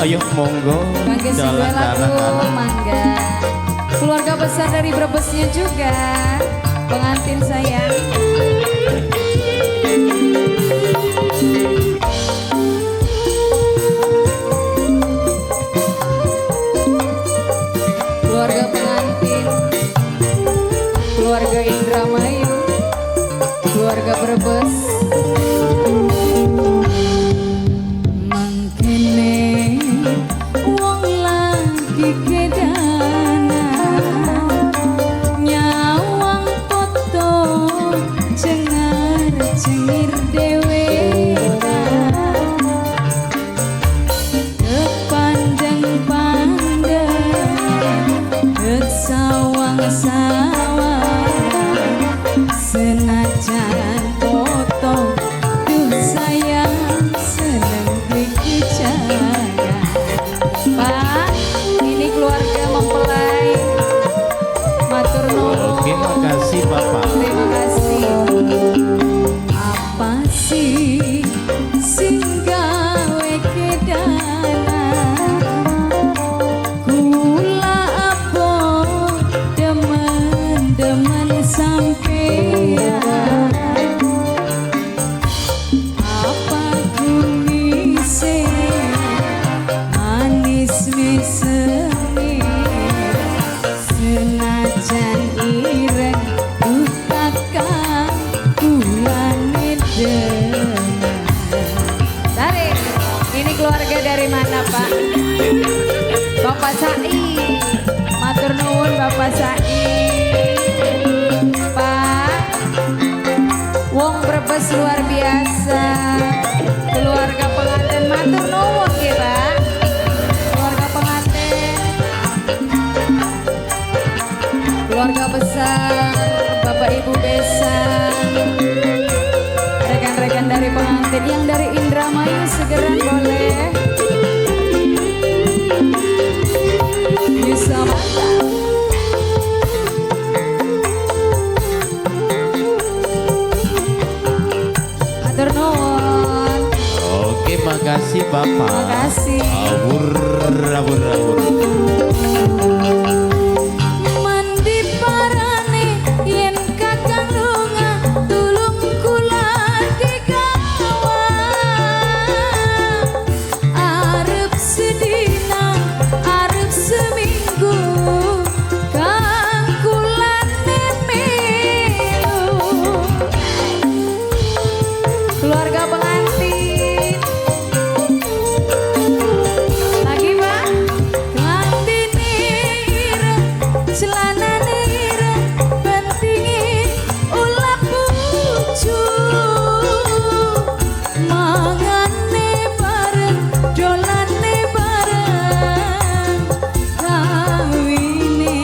Ayo monggo jalan-jalan mangga. Keluarga besar dari Brebesnya juga, pengantin sayang. Keluarga pengantin, keluarga Indramayu, keluarga Brebes. Senajan potong tuh sayang seneng dijaga. Pak, ini keluarga mempelai. Matur nuwun. Terima kasih Bapak. Terima kasih. Apa sih sing gawe kedana? Kula apa demen-demen sampean? Apa kumise manis mesemi? Senajan ireng utakan kulane demen. Tarik. Ini keluarga dari mana, Pak? Bapak Sai. Matur nuwun Bapak Sai. Pak, wong Brebes luar biasa. Keluarga pengantin matur nuwun ya, Pak. Keluarga pengantin. Keluarga besar, Bapak Ibu besan. Rekan-rekan dari pengantin yang dari Indramayu segera boleh bisa mantap. Matur nuwun. Oke, makasih Bapak. Makasih. Awur. Mandi parane yen kakang lunga tulung kula digawa. Arep sedina arep seminggu kang kulane melu. Keluarga pengantin. Lagi, Pak? Pengantin ireng celanane ireng pentingin ulah pucu. Mangane bareng dolane bareng kawine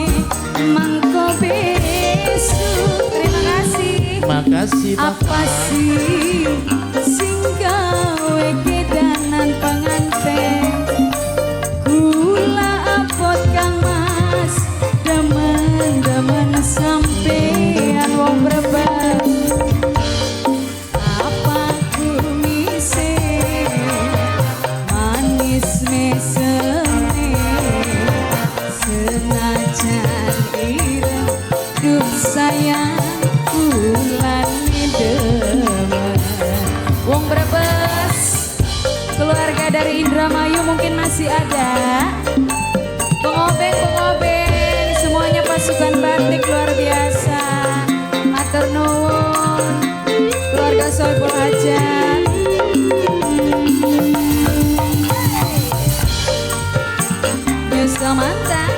mangko besok. Terima kasih. Makasih Apa Bapak. sih sing gawe kedanan pengantin? Kula apot Kang Mas demen-demen sampean wong Brebes. Apa kumise manis meseme? Senajan ireng duh sayang kulane demen. Wong Brebes, keluarga dari Indramayu mungkin masih ada. Pengobeng, semuanya pasukan batik luar biasa. Matur nuwun, keluarga Soebul Hajat. Bisa mantap.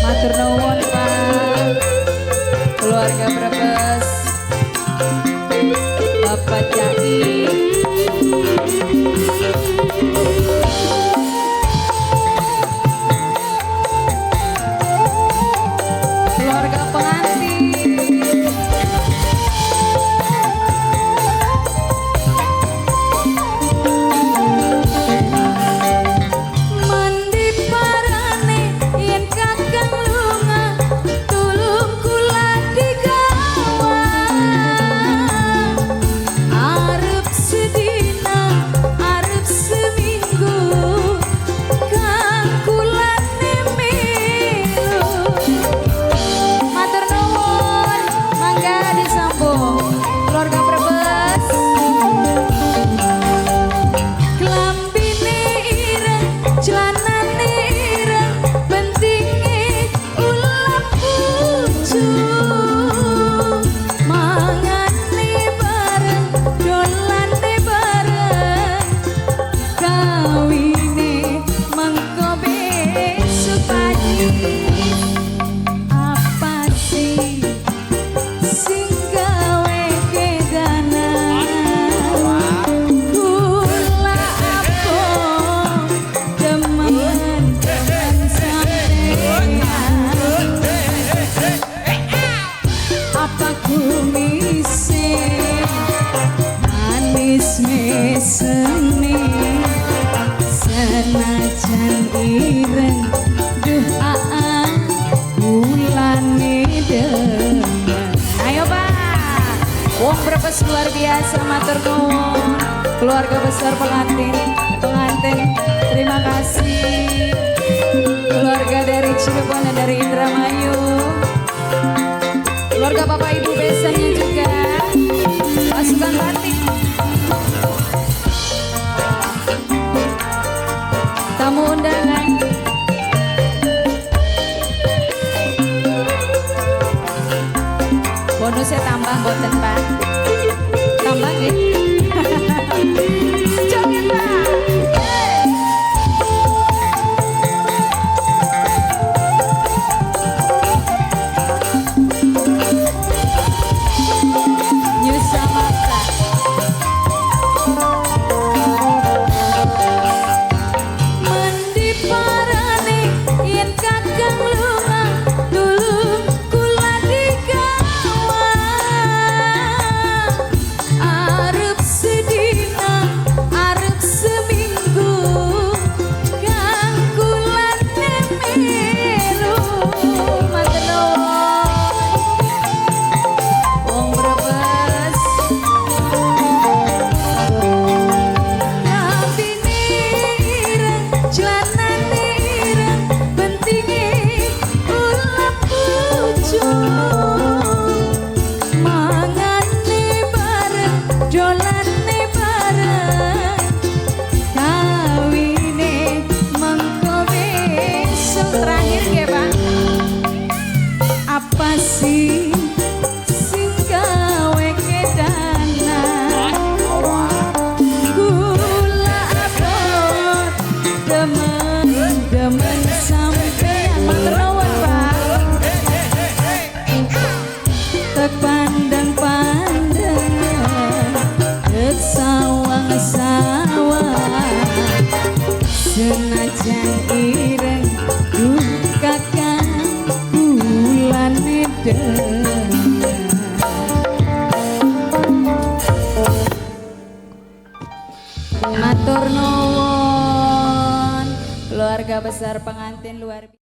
Matur nuwun Pak, keluarga Brebes, Bapak Cai. Keluarga pengantin. Mandi parane yen kakang lunga tulung kula digawa. Arep seni senajan ireng duh bulane dengan. Ayo Pak, wong Brebes luar biasa, matur nuwun. Keluarga besar pengantin terima kasih. Keluarga dari Cirebon dan dari Indramayu, keluarga Bapak Ibu besarnya juga, pasukan batik, tamu undangan. Bonusnya tambah boten Pak, tambah nih. Joget Pak. Nyusa mata. Mandi parane yen kakang lunga tulung kula digawa. Arep sedina arep seminggu kang kula nemelu. Matur wong Brebes ngabine ireng jlanane ireng pentinge ulah pucuk mangane bareng dolane bareng kawine mengko besok. Terakhir ya Pak, apa sih sing gawe kedanan gula abot demen sampean. Matur nuwun Pak, tek pandang-pandangan tek sawang-sawang senajan ireng duh kakang bulane dengan. Matur nuwun keluarga besar pengantin luar biasa.